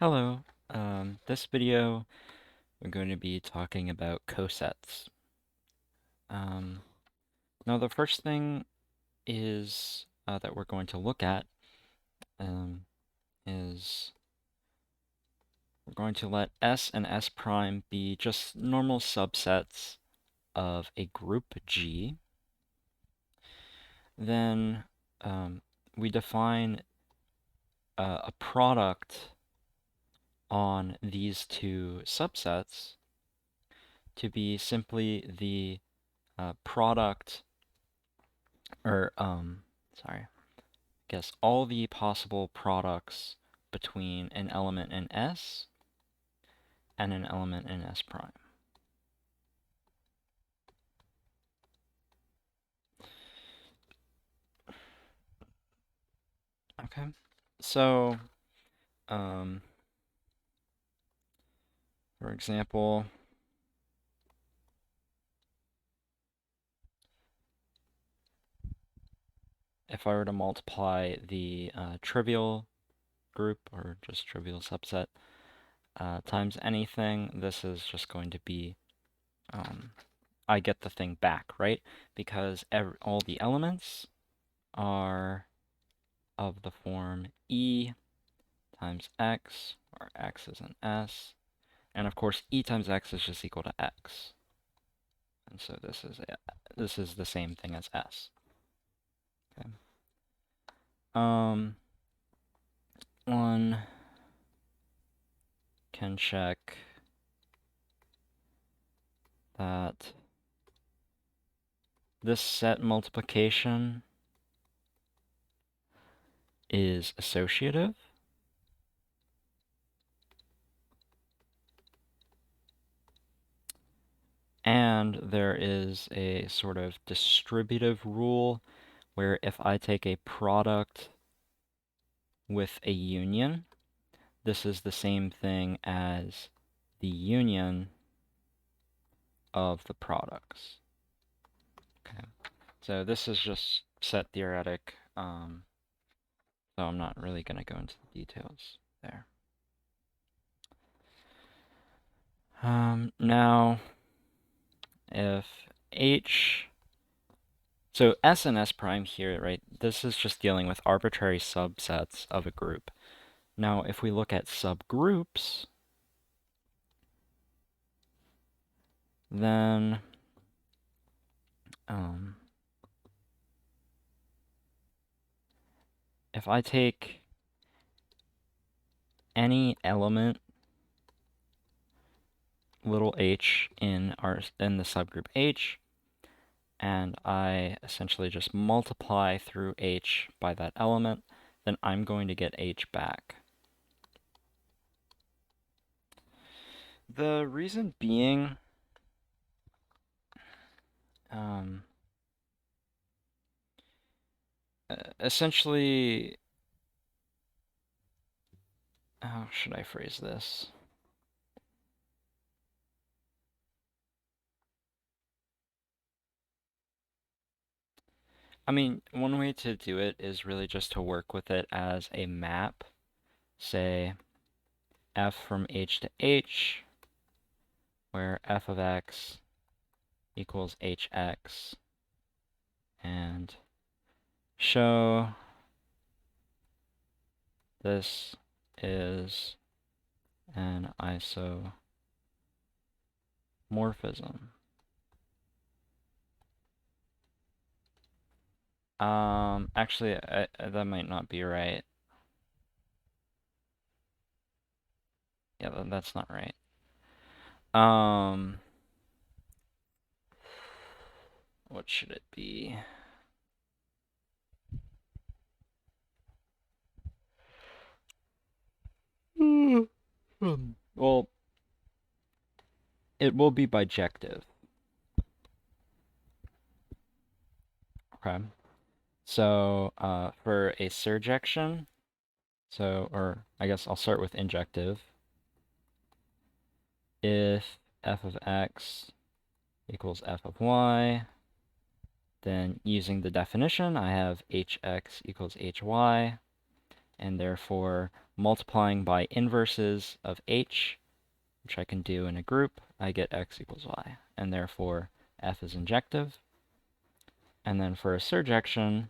Hello. This video, we're going to be talking about cosets. Now, the first thing is that we're going to look at is we're going to let S and S prime be just normal subsets of a group G. Then we define a product on these two subsets to be simply the product, or sorry, I guess all the possible products between an element in S and an element in S prime. Okay, so for example, if I were to multiply the trivial group, or just trivial subset, times anything, this is just going to be, I get the thing back, right? Because all the elements are of the form E times X, where X is an S, and of course E times X is just equal to X. And so this is the same thing as S. Okay. One can check that this set multiplication is associative. And there is a sort of distributive rule where if I take a product with a union, this is the same thing as the union of the products. Okay, so this is just set theoretic, so I'm not really going to go into the details there. Now, if H, so S and S prime here, right, this is just dealing with arbitrary subsets of a group. Now, if we look at subgroups, then if I take any element little h in the subgroup H, and I essentially just multiply through H by that element, then I'm going to get H back. The reason being, essentially, how should I phrase this? I mean, one way to do it is really just to work with it as a map. Say f from H to H, where f of x equals hx, and show this is an isomorphism. Actually, that might not be right. Yeah, that's not right. What should it be? Well, it will be bijective. Okay. So, for a surjection, or I guess I'll start with injective. If f of x equals f of y, then using the definition, I have hx equals hy, and therefore multiplying by inverses of H, which I can do in a group, I get X equals Y. And therefore, F is injective. And then for a surjection,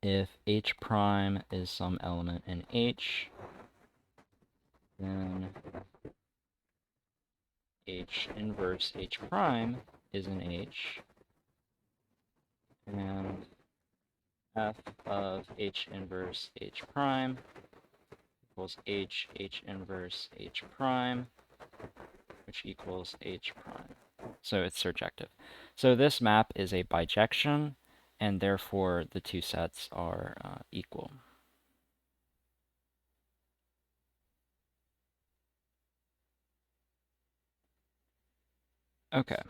if H prime is some element in H, then H inverse H prime is in H, and F of H inverse H prime equals H inverse H prime, which equals H prime. So it's surjective. So this map is a bijection, and therefore the two sets are equal. Okay.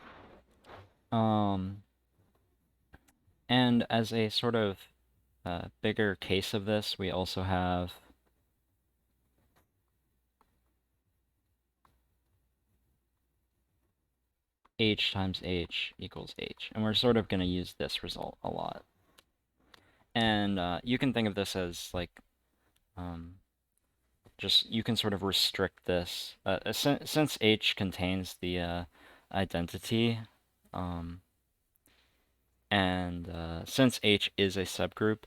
And as a sort of bigger case of this, we also have H times H equals H. And we're sort of going to use this result a lot. And you can think of this as like, just, you can sort of restrict this. Since H contains the identity, and since H is a subgroup,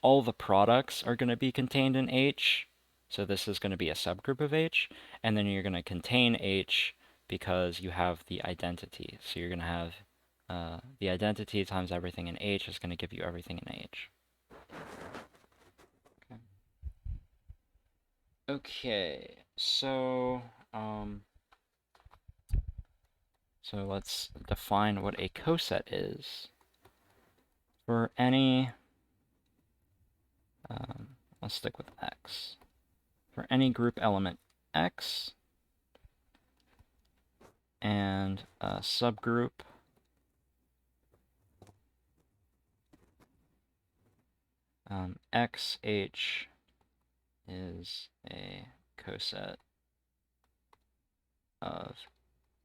all the products are going to be contained in H. So this is going to be a subgroup of H. And then you're going to contain H because you have the identity. So you're going to have the identity times everything in H is going to give you everything in H. Okay, so let's define what a coset is. For any, let's stick with X. For any group element X and a subgroup XH is a coset of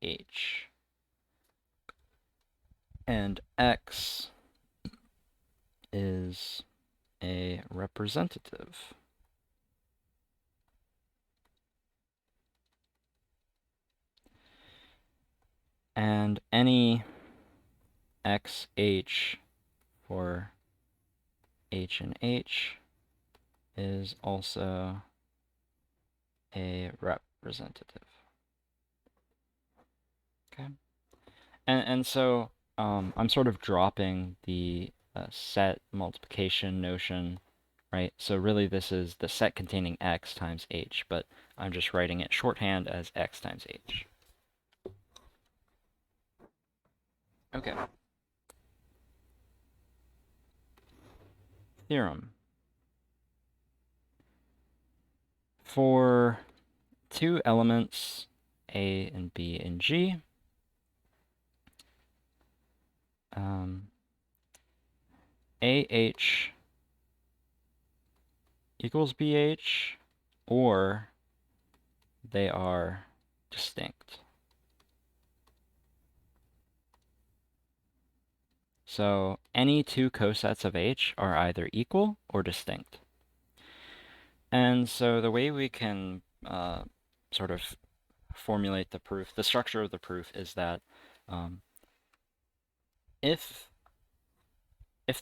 H. And X is a representative. And any XH for H and H is also a representative. Okay. And so I'm sort of dropping the set multiplication notion, right? So really this is the set containing X times H, but I'm just writing it shorthand as X times H. Okay. Theorem. For two elements, A and B and G, AH equals BH, or they are distinct. So any two cosets of H are either equal or distinct. And so the way we can sort of formulate the proof, the structure of the proof is that if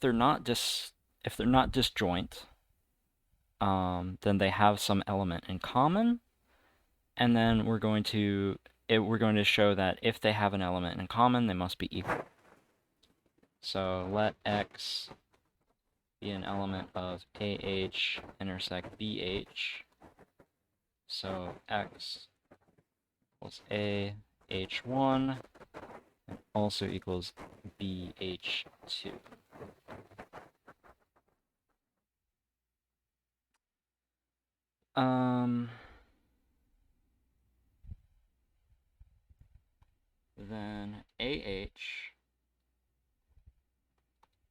they're not disjoint, then they have some element in common, and then we're going to show that if they have an element in common, they must be equal. So let X be an element of AH intersect BH. So X equals AH1 and also equals BH2. Then AH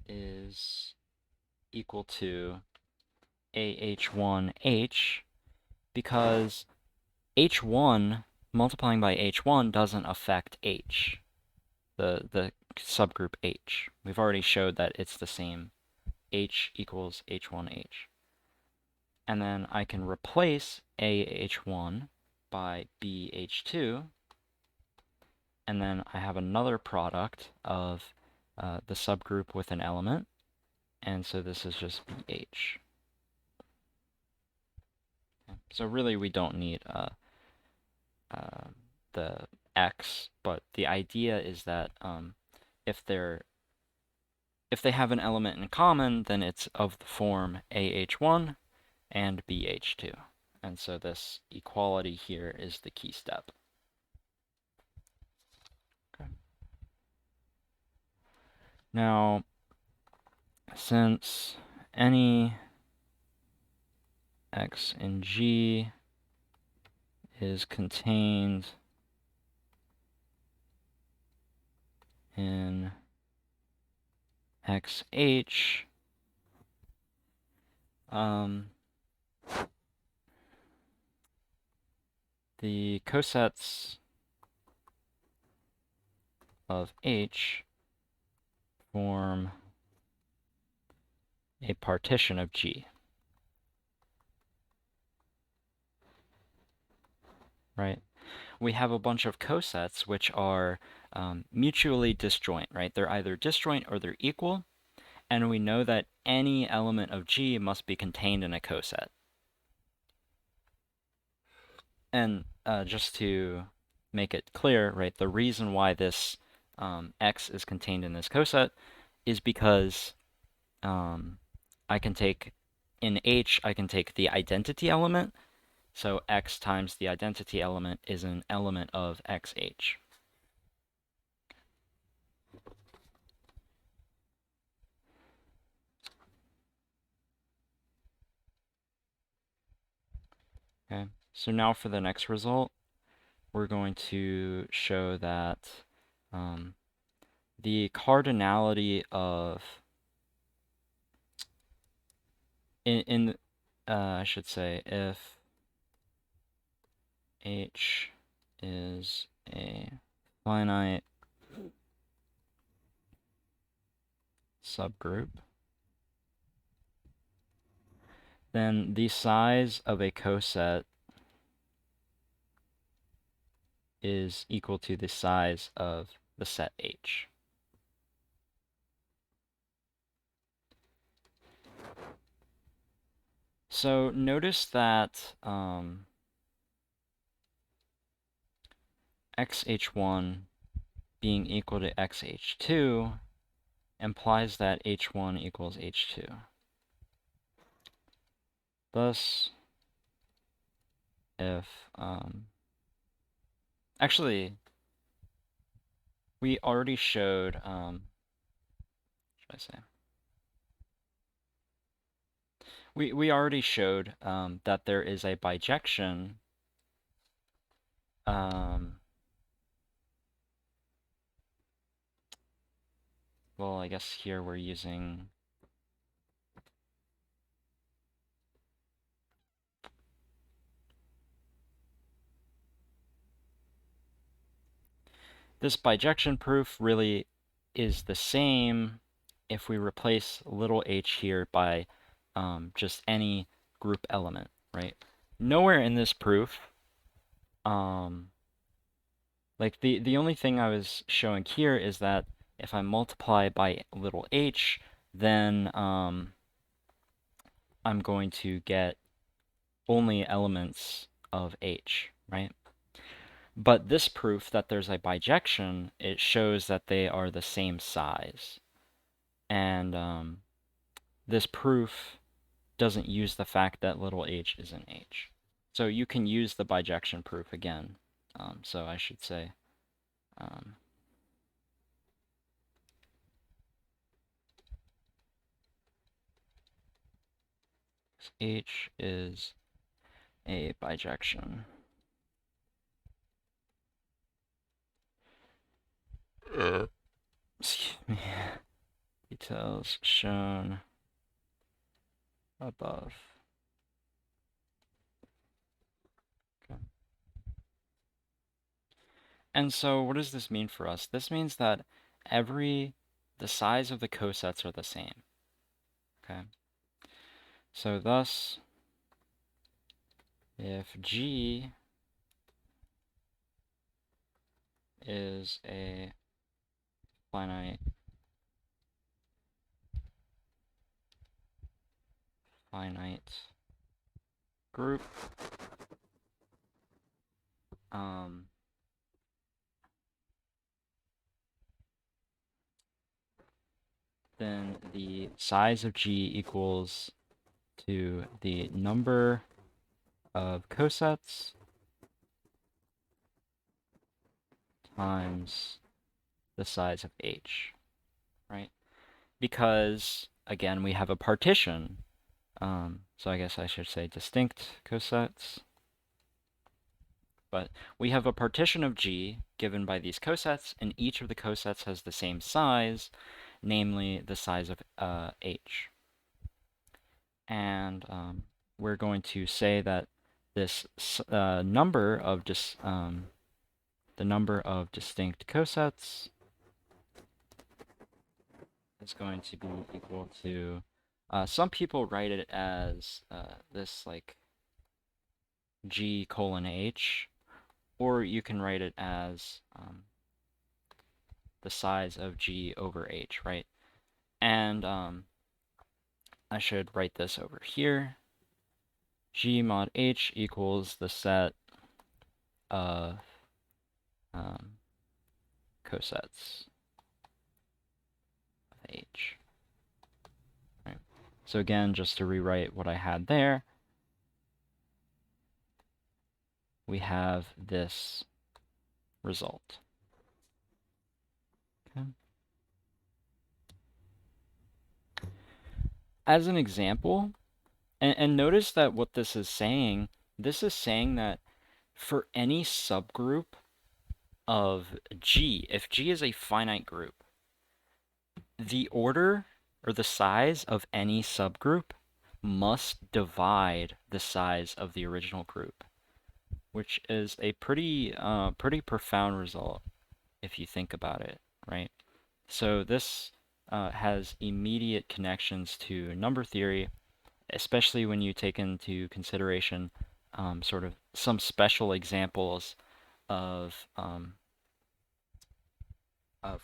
is equal to AH1H because H1 multiplying by H1 doesn't affect H, the subgroup H. We've already showed that it's the same. H equals H1H. And then I can replace AH1 by BH2, and then I have another product of the subgroup with an element, and so this is just BH. Okay. So really we don't need the X, but the idea is that if they have an element in common, then it's of the form AH1 and BH2. And so this equality here is the key step. Okay. Now, since any X in G is contained in XH, the cosets of H form a partition of G. Right? We have a bunch of cosets which are mutually disjoint, right? They're either disjoint or they're equal, and we know that any element of G must be contained in a coset. And just to make it clear, right, the reason why this X is contained in this coset is because I can take, in H, I can take the identity element, so X times the identity element is an element of XH. Okay, so now for the next result, we're going to show that the cardinality of, I should say, if H is a finite subgroup, then the size of a coset is equal to the size of the set H. So notice that XH1 being equal to XH2 implies that H1 equals H2. Thus, if, actually, we already showed, should I say? We already showed that there is a bijection well, I guess here we're using this bijection proof really is the same if we replace little h here by just any group element, right? Nowhere in this proof, like the only thing I was showing here is that if I multiply by little h, then I'm going to get only elements of h, right? But this proof that there's a bijection, it shows that they are the same size. And this proof doesn't use the fact that little h is in h. So you can use the bijection proof again. So I should say h is a bijection. Excuse me. Details shown above. Okay. And so what does this mean for us? This means that the size of the cosets are the same. Okay. So thus, if G is a finite group, then the size of G equals to the number of cosets times the size of H, right? Because, again, we have a partition. So I guess I should say distinct cosets. But we have a partition of G given by these cosets, and each of the cosets has the same size, namely the size of H. And we're going to say that this number of the number of distinct cosets is going to be equal to, some people write it as this like G colon H, or you can write it as the size of G over H, right? And I should write this over here. G mod H equals the set of cosets of H. Right. So again, just to rewrite what I had there, we have this result. Okay. As an example, and notice that what this is saying that for any subgroup of G, if G is a finite group, the order or the size of any subgroup must divide the size of the original group, which is a pretty profound result if you think about it, right? So this has immediate connections to number theory, especially when you take into consideration sort of some special examples of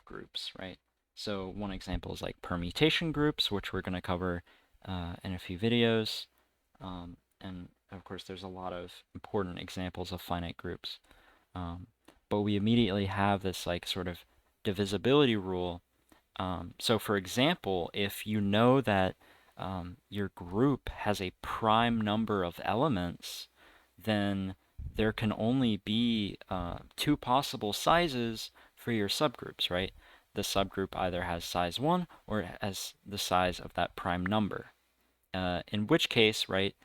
groups, right? So one example is like permutation groups, which we're going to cover in a few videos. And of course, there's a lot of important examples of finite groups. But we immediately have this like sort of divisibility rule. So for example, if you know that your group has a prime number of elements, then there can only be two possible sizes for your subgroups, right? The subgroup either has size 1 or it has the size of that prime number. In which case, right,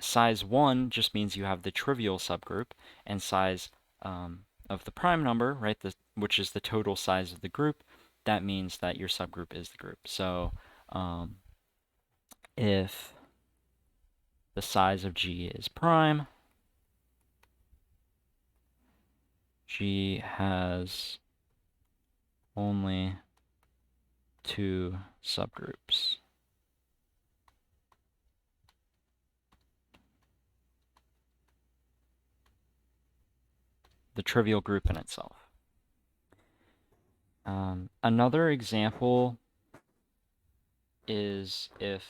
size 1 just means you have the trivial subgroup, and size of the prime number, right, which is the total size of the group, that means that your subgroup is the group. So if the size of G is prime, G has only two subgroups. The trivial group in itself. Another example is if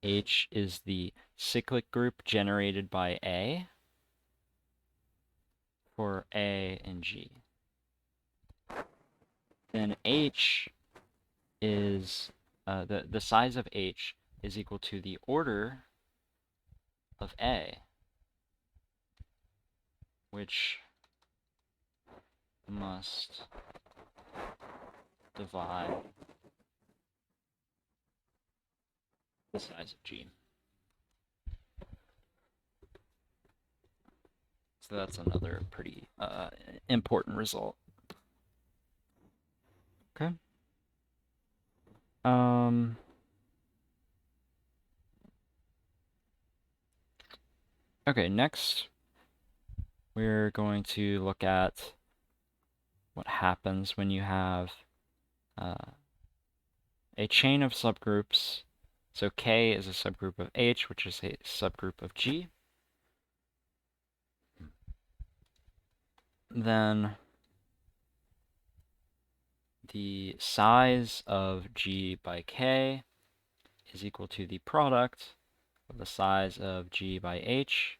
H is the cyclic group generated by A for A and G. Then H is, the size of H is equal to the order of A, which must divide the size of G. So that's another pretty important result. Okay. Okay, next we're going to look at what happens when you have a chain of subgroups So K is a subgroup of H, which is a subgroup of G. Then the size of G by K is equal to the product of the size of G by H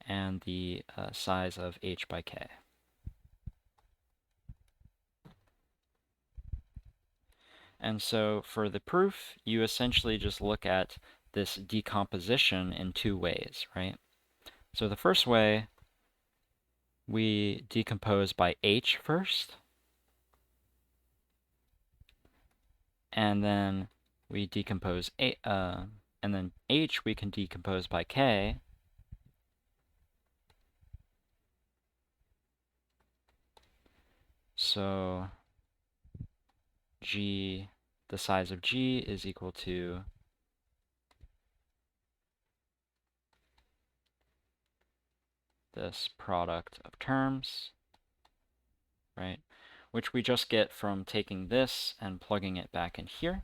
and the size of H by K. And so for the proof, you essentially just look at this decomposition in two ways, right? So the first way, we decompose by H first, and then we decompose and then H we can decompose by K. So G, the size of G is equal to this product of terms, right? Which we just get from taking this and plugging it back in here.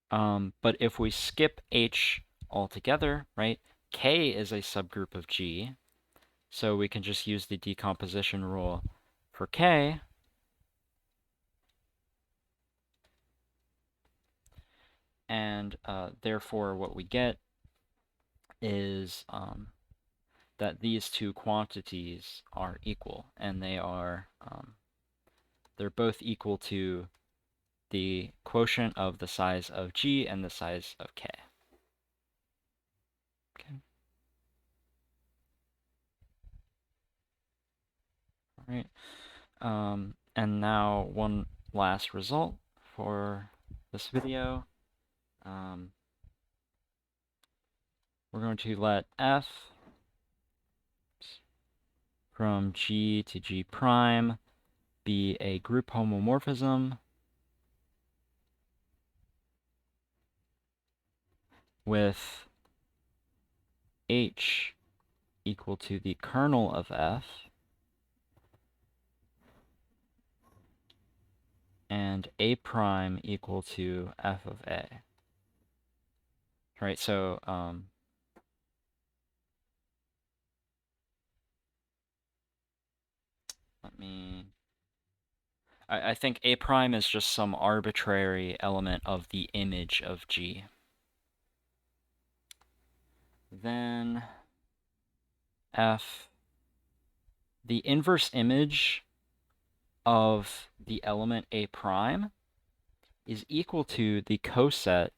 But if we skip H altogether, right, K is a subgroup of G, so we can just use the decomposition rule for K. And therefore, what we get is that these two quantities are equal, and they're both equal to the quotient of the size of G and the size of K. Okay. All right. And now one last result for this video. We're going to let F from G to G prime be a group homomorphism with H equal to the kernel of F and A prime equal to F of A. Right, so I think A prime is just some arbitrary element of the image of G. Then F, the inverse image of the element A prime is equal to the coset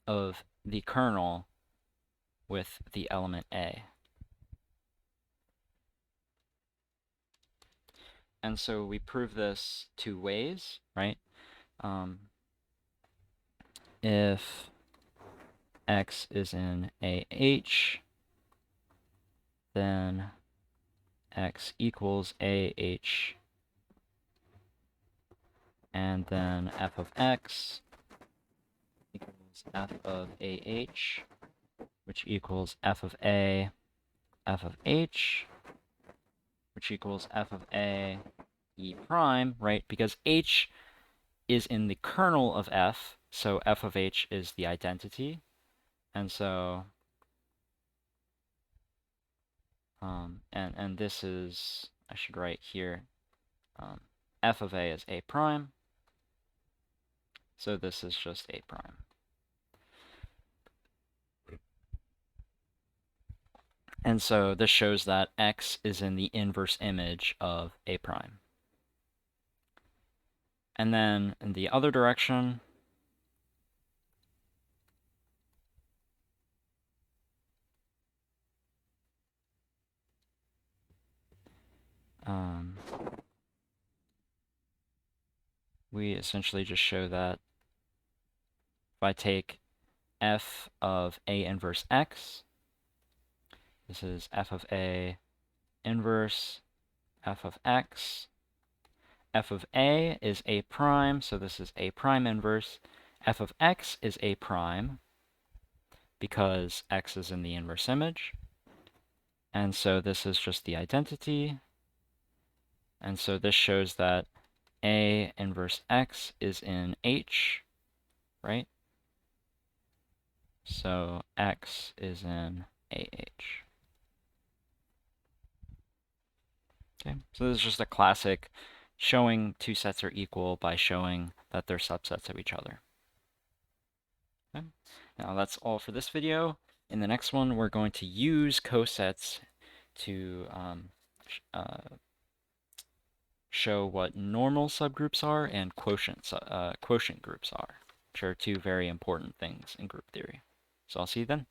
of the kernel with the element A. And so we prove this two ways, right? If X is in AH, then X equals AH, and then F of X equals F of AH, which equals F of A, F of H, which equals F of A, E prime, right? Because H is in the kernel of F, so F of H is the identity. And so, and this is, I should write here, F of A is A prime. So this is just A prime. And so this shows that X is in the inverse image of A prime. And then in the other direction, we essentially just show that if I take F of A inverse X, this is F of A inverse F of X. F of A is A prime, so this is A prime inverse. F of X is A prime because X is in the inverse image. And so this is just the identity. And so this shows that A inverse X is in H, right? So X is in AH. Okay, so this is just a classic showing two sets are equal by showing that they're subsets of each other. Okay. Now that's all for this video. In the next one, we're going to use cosets to show what normal subgroups are and quotient groups are, which are two very important things in group theory. So I'll see you then.